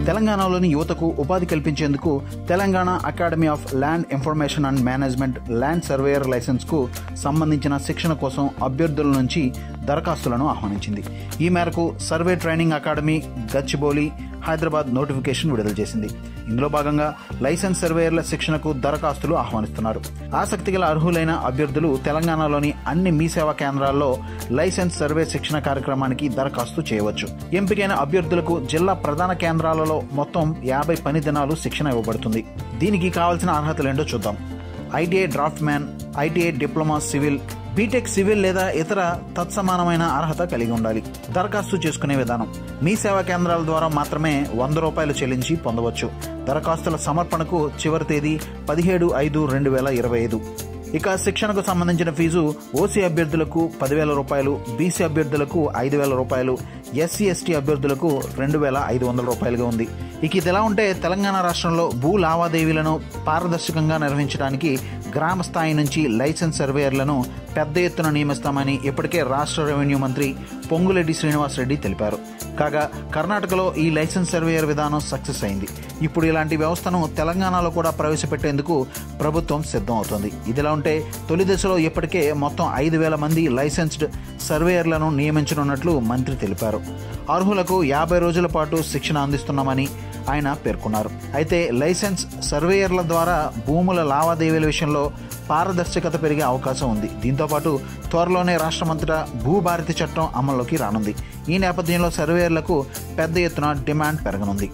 తెలంగాణలోని యువతకు ఉపాధి కల్పించేందుకు Telangana academy of land information and management land surveyor లైసెన్స్కు సంబంధించిన శిక్షణ కోసం అభ్యర్థుల నుంచి దరఖాస్తులను ఆహ్వానించింది. ఈ మేరకు survey training academy Gachibowli Hyderabad notification విడుదల చేసింది. ఇందులో భాగంగా లైసెన్స్ సర్వేయర్ల శిక్షణకు దరఖాస్తులు ఆహ్వానిస్తున్నారు. ఆసక్తి గల అర్హులైన అభ్యర్థులు తెలంగాణలోని అన్ని మీ సేవా కేంద్రాల్లో లైసెన్స్ సర్వే శిక్షణ కార్యక్రమానికి దరఖాస్తు చేయవచ్చు. ఎంపికైన అభ్యర్థులకు జిల్లా ప్రధాన కేంద్రాలలో మొత్తం 50 పని దినాలు శిక్షణ ఇవ్వబడుతుంది. దీనికి కావాల్సిన అర్హతలేంటో చూద్దాం. ITI draughtsman, ITI diploma civil, BTech civil లేదా ఇతర తత్సమానమైన అర్హత కలిగి ఉండాలి. దరఖాస్తు చేసుకునే విధానం: మీ సేవా కేంద్రాల ద్వారా మాత్రమే ₹100 చెల్లించి పొందవచ్చు. దరఖాస్తుల సమర్పణకు చివరి తేదీ 17/5/2025. ఇక శిక్షణకు సంబంధించిన ఫీజు ఓసీ అభ్యర్థులకు ₹10,000, బీసీ అభ్యర్థులకు ₹5,000, ఎస్సీ ఎస్టీ అభ్యర్థులకు ₹2,500గా ఉంది. ఇక ఇది ఎలా ఉంటే తెలంగాణ రాష్ట్రంలో భూ లావాదేవీలను పారదర్శకంగా నిర్వహించడానికి గ్రామ స్థాయి నుంచి లైసెన్స్ సర్వేయర్లను పెద్ద ఎత్తున నియమిస్తామని ఇప్పటికే రాష్ట్ర రెవెన్యూ మంత్రి పొంగులేటి శ్రీనివాసరెడ్డి తెలిపారు. కాగా కర్ణాటకలో ఈ లైసెన్స్ సర్వేయర్ విధానం సక్సెస్ అయింది. ఇప్పుడు ఇలాంటి వ్యవస్థను తెలంగాణలో కూడా ప్రవేశపెట్టేందుకు ప్రభుత్వం సిద్ధం అవుతోంది. ఇదిలా ఉంటే తొలి దశలో ఇప్పటికే మొత్తం 5,000 మంది లైసెన్స్డ్ సర్వేయర్లను నియమించనున్నట్లు మంత్రి తెలిపారు. అర్హులకు 50 రోజుల పాటు శిక్షణ అందిస్తున్నామని ఆయన పేర్కొన్నారు. అయితే లైసెన్స్ సర్వేయర్ల ద్వారా భూముల లావాదేవీల విషయంలో పారదర్శకత పెరిగే అవకాశం ఉంది. దీంతోపాటు త్వరలోనే రాష్ట్రమంతటా భూభారతి చట్టం అమల్లోకి రానుంది. ఈ నేపథ్యంలో సర్వేయర్లకు పెద్ద ఎత్తున డిమాండ్ పెరగనుంది.